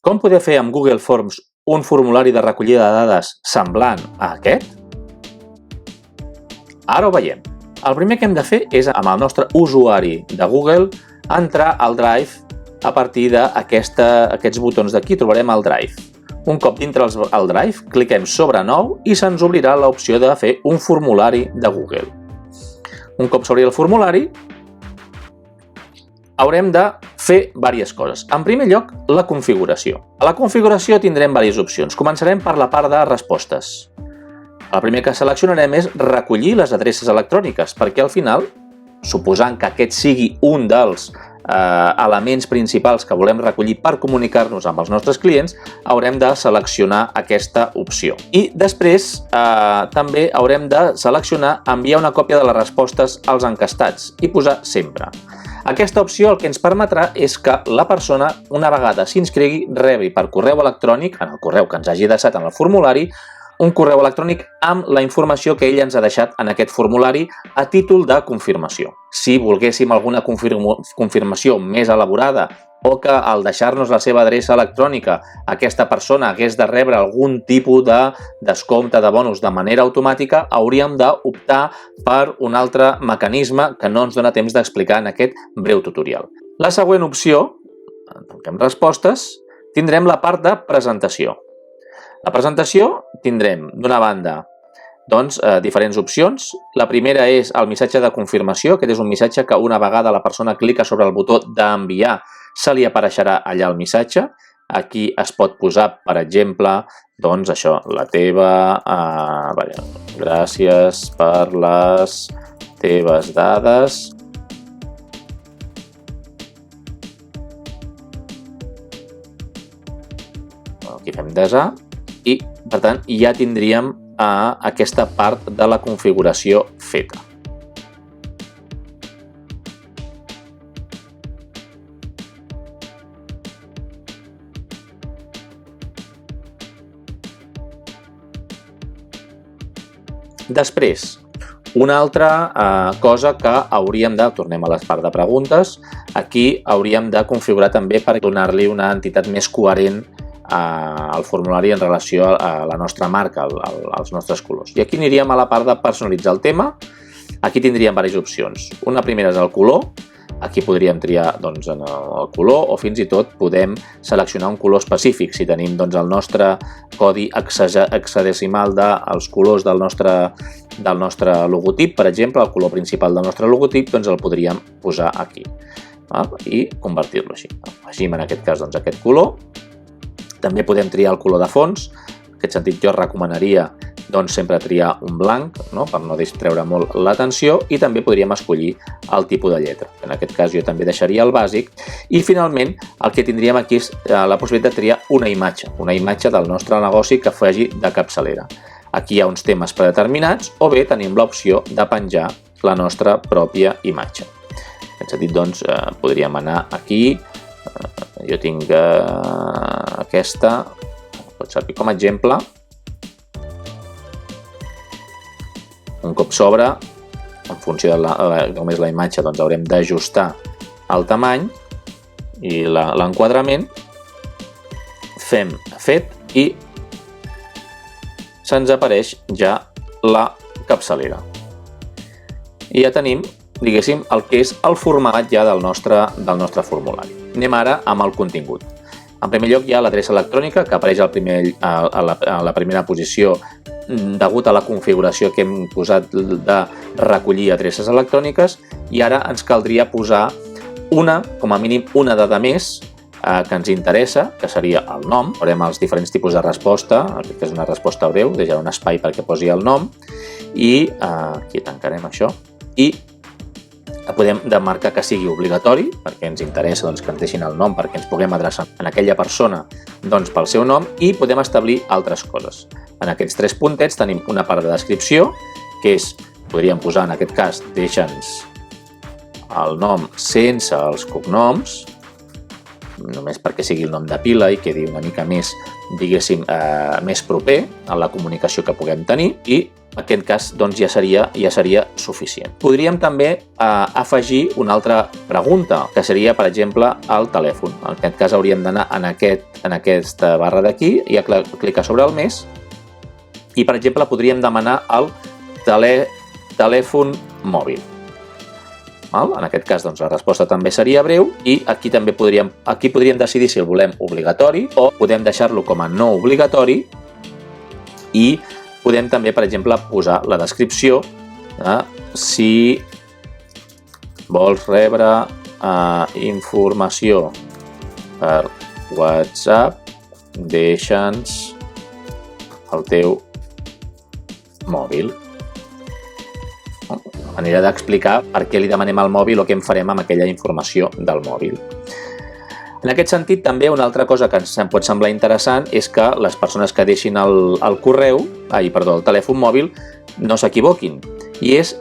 Com poder fer amb Google Forms un formulari de recollida de dades semblant a aquest? Ara ho veiem. El primer que hem de fer és, amb el nostre usuari de Google, entrar al Drive a partir d'aquests botons d'aquí. Trobarem el Drive. Un cop dintre el Drive, cliquem sobre Nou i se'ns obrirà l'opció de fer un formulari de Google. Un cop s'obri el formulari, haurem de fer diverses coses. En primer lloc, la configuració. A la configuració tindrem diverses opcions. Començarem per la part de respostes. El primer que seleccionarem és recollir les adreces electròniques, perquè al final, suposant que aquest sigui un dels elements principals que volem recollir per comunicar-nos amb els nostres clients, haurem de seleccionar aquesta opció. I després també haurem de seleccionar enviar una còpia de les respostes als encastats i posar sempre. Aquesta opció el que ens permetrà és que la persona, una vegada s'inscrigui, rebi per correu electrònic, en el correu que ens hagi deixat en el formulari, un correu electrònic amb la informació que ell ens ha deixat en aquest formulari a títol de confirmació. Si volguéssim alguna confirmació més elaborada o que al deixar-nos la seva adreça electrònica aquesta persona hagués de rebre algun tipus de descompte de bonus de manera automàtica, hauríem d'optar per un altre mecanisme que no ens dona temps d'explicar en aquest breu tutorial. La següent opció, tanquem respostes, tindrem la part de presentació. La presentació tindrem, d'una banda, diferents opcions. La primera és el missatge de confirmació. Aquest és un missatge que una vegada la persona clica sobre el botó d'enviar, se li apareixerà allà el missatge. Aquí es pot posar, per exemple, això, la teva... gràcies per les teves dades. Aquí fem desar. I, per tant, ja tindríem aquesta part de la configuració feta. Després, una altra cosa que hauríem de... Tornem a la part de preguntes. Aquí hauríem de configurar també per donar-li una entitat més coherent al formulari en relació a la nostra marca, als nostres colors. I aquí aniríem a la part de personalitzar el tema. Aquí tindríem diverses opcions. Una primera és el color. Aquí podríem triar el color o fins i tot podem seleccionar un color específic. Si tenim el nostre codi hexadecimal dels colors del nostre logotip, per exemple, el color principal del nostre logotip, el podríem posar aquí i convertir-lo així. Afegim en aquest cas aquest color. També podem triar el color de fons. En aquest sentit jo recomanaria sempre triar un blanc per no distreure molt l'atenció i també podríem escollir el tipus de lletra. En aquest cas jo també deixaria el bàsic i finalment el que tindríem aquí és la possibilitat de triar una imatge del nostre negoci que faci de capçalera. Aquí hi ha uns temes predeterminats o bé tenim l'opció de penjar la nostra pròpia imatge. En aquest sentit podríem anar aquí. Jo tinc aquesta, pot servir com a exemple. Un cop s'obre, en funció de com és la imatge, haurem d'ajustar el tamany i l'enquadrament. Fem fet i se'ns apareix ja la capçalera. I ja tenim, diguéssim, el que és el format ja del nostre formulari. Anem ara amb el contingut. En primer lloc hi ha l'adreça electrònica que apareix a la primera posició degut a la configuració que hem posat de recollir adreces electròniques i ara ens caldria posar com a mínim una dada més que ens interessa, que seria el nom. Veurem els diferents tipus de resposta, aquesta és una resposta breu, deixaré un espai perquè posi el nom i aquí tancarem això i podem marcar que sigui obligatori perquè ens interessa que ens deixin el nom perquè ens puguem adreçar a aquella persona pel seu nom i podem establir altres coses. En aquests 3 puntets tenim una part de descripció que és, podríem posar en aquest cas, deixa'ns el nom sense els cognoms només perquè sigui el nom de pila i quedi una mica més, diguéssim, més proper a la comunicació que puguem tenir, i en aquest cas doncs, ja seria suficient. Podríem també afegir una altra pregunta, que seria, per exemple, el telèfon. En aquest cas hauríem d'anar en aquesta barra d'aquí i clicar sobre el més, i, per exemple, podríem demanar el telèfon mòbil. En aquest cas, doncs, la resposta també seria breu, i aquí podríem decidir si el volem obligatori o podem deixar-lo com a no obligatori, i podem també, per exemple, posar la descripció. Si vols rebre informació per WhatsApp, deixa'ns el teu mòbil. Manera d'explicar per què li demanem al mòbil o què en farem amb aquella informació del mòbil. En aquest sentit, també una altra cosa que ens pot semblar interessant és que les persones que deixin el telèfon mòbil no s'equivoquin, i és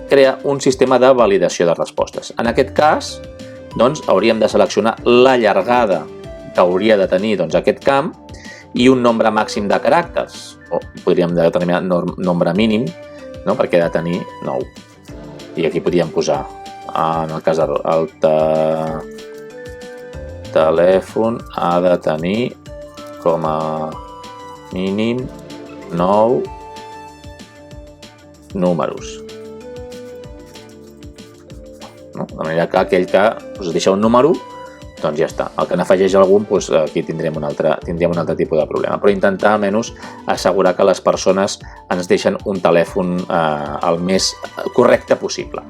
crear un sistema de validació de respostes. En aquest cas, doncs, hauríem de seleccionar la llargada que hauria de tenir aquest camp i un nombre màxim de caràcters, o podríem determinar nombre mínim, perquè ha de tenir 9. I aquí podríem posar, en el cas del telèfon, ha de tenir com a mínim 9 números. De manera que aquell que us deixa un número, doncs ja està. El que n'afegeix algun, aquí tindrem un altre tipus de problema. Però intentar almenys assegurar que les persones ens deixen un telèfon el més correcte possible.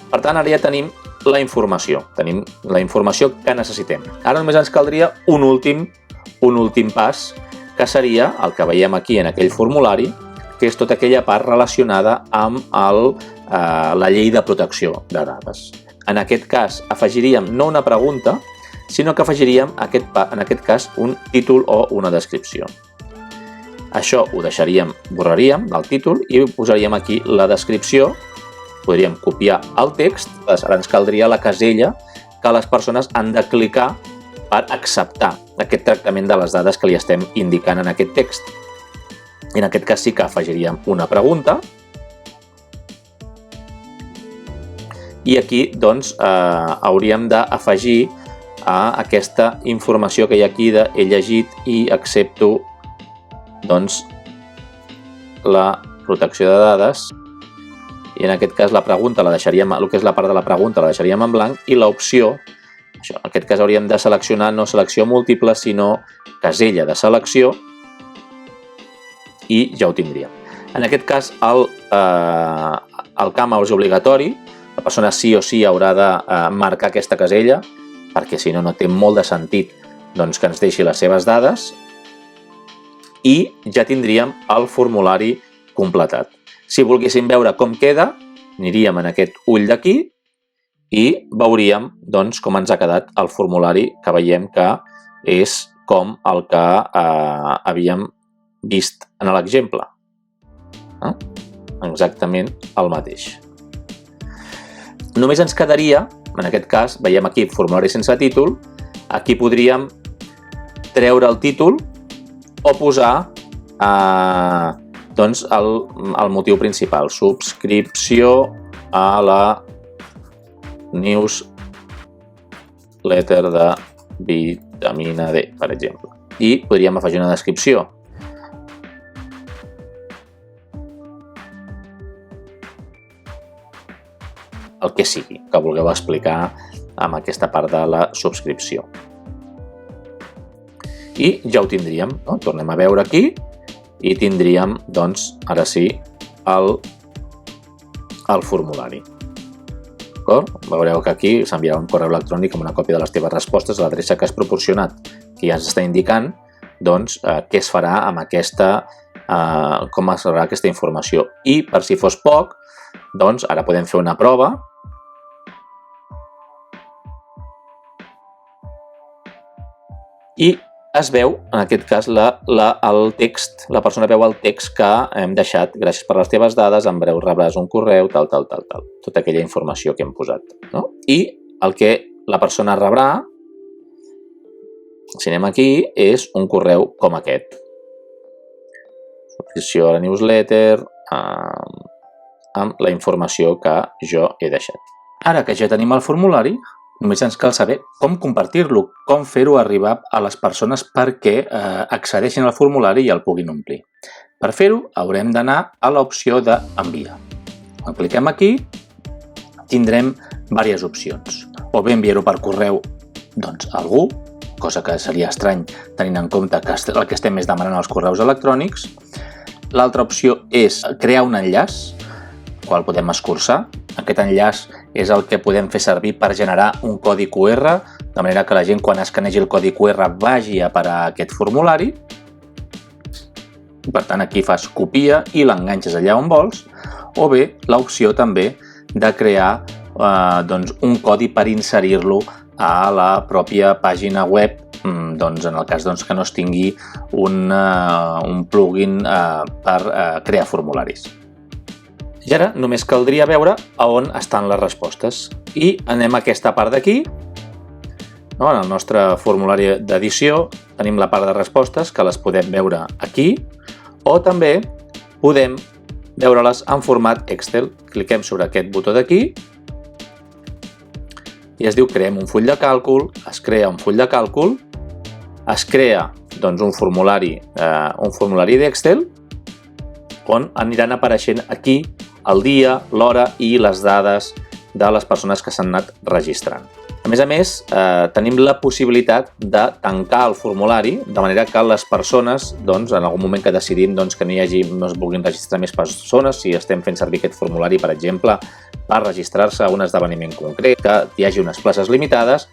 Per tant, ara ja tenim la informació. Tenim la informació que necessitem. Ara només ens caldria un últim pas, que seria el que veiem aquí en aquell formulari, que és tota aquella part relacionada amb la llei de protecció de dades. En aquest cas, afegiríem no una pregunta, sinó que afegiríem, en aquest cas, un títol o una descripció. Això ho borraríem del títol i posaríem aquí la descripció. Podríem copiar el text, ara ens caldria la casella que les persones han de clicar per acceptar aquest tractament de les dades que li estem indicant en aquest text. I en aquest cas sí que afegiríem una pregunta, i aquí doncs, hauríem d'afegir aquesta informació que hi ha aquí de he llegit i accepto la protecció de dades, i en aquest cas la pregunta la deixaríem, el que és la part de la pregunta la deixaríem en blanc, i l'opció, en aquest cas hauríem de seleccionar no selecció múltiple, sinó casella de selecció, i ja ho tindríem. En aquest cas el camp és obligatori, la persona sí o sí haurà de marcar aquesta casella, perquè si no, no té molt de sentit que ens deixi les seves dades, i ja tindríem el formulari completat. Si volguéssim veure com queda, aniríem en aquest ull d'aquí i veuríem com ens ha quedat el formulari, que veiem que és com el que havíem vist en l'exemple. Exactament el mateix. Només ens quedaria, en aquest cas, veiem aquí formulari sense títol, aquí podríem treure el títol o posar el motiu principal, subscripció a la newsletter de vitamina D, per exemple. I podríem afegir una descripció. El que sigui, que vulgueu explicar amb aquesta part de la subscripció. I ja ho tindríem, no? Tornem a veure aquí i tindríem, ara sí, el formulari. Veureu que aquí s'enviarà un correu electrònic amb una còpia de les teves respostes a l'adreça que has proporcionat, que ja ens està indicant què es farà amb com es farà aquesta informació. I, per si fos poc, ara podem fer una prova. I es veu, en aquest cas, el text, la persona veu el text que hem deixat. Gràcies per les teves dades, en breu rebràs un correu, tal. Tota aquella informació que hem posat. I el que la persona rebrà Si anem aquí, és un correu com aquest. Subscripció a la newsletter, amb la informació que jo he deixat. Ara que ja tenim el formulari, només ens cal saber com compartir-lo, com fer-ho arribar a les persones perquè accedeixin al formulari i el puguin omplir. Per fer-ho, haurem d'anar a l'opció d'enviar. Quan cliquem aquí, tindrem diverses opcions. O bé enviar-ho per correu a algú, cosa que seria estrany tenint en compte que el que estem és demanant els correus electrònics. L'altra opció és crear un enllaç, el qual podem escurçar. Aquest enllaç és el que podem fer servir per generar un codi QR, de manera que la gent quan escanegi el codi QR vagi a parar aquest formulari. Per tant, aquí fas copia i l'enganxes allà on vols, o bé l'opció també de crear un codi per inserir-lo a la pròpia pàgina web, en el cas que no es tingui un plugin per crear formularis. I ara només caldria veure on estan les respostes. I anem a aquesta part d'aquí. En el nostre formulari d'edició tenim la part de respostes, que les podem veure aquí, o també podem veure-les en format Excel. Cliquem sobre aquest botó d'aquí i es diu creem un full de càlcul, es crea un full de càlcul, es crea un formulari d'Excel on aniran apareixent aquí el dia, l'hora i les dades de les persones que s'han anat registrant. A més, tenim la possibilitat de tancar el formulari, de manera que les persones, en algun moment que decidim que no es vulguin registrar més persones, si estem fent servir aquest formulari, per exemple, per registrar-se a un esdeveniment concret, que hi hagi unes places limitades,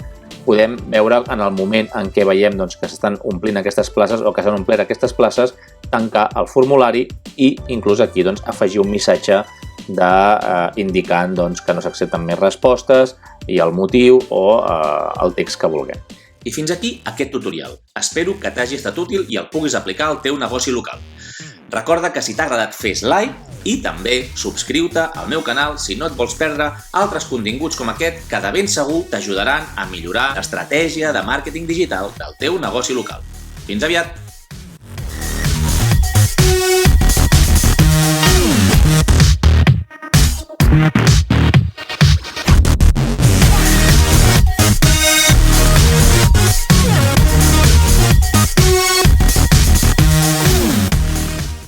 podem veure en el moment en què veiem que s'estan omplint aquestes places o que s'han omplert aquestes places, tancar el formulari i inclús aquí afegir un missatge indicant que no s'accepten més respostes i el motiu o el text que vulguem. I fins aquí aquest tutorial. Espero que t'hagi estat útil i el puguis aplicar al teu negoci local. Recorda que si t'ha agradat fes like i també subscriu-te al meu canal si no et vols perdre altres continguts com aquest que de ben segur t'ajudaran a millorar l'estratègia de màrqueting digital del teu negoci local. Fins aviat!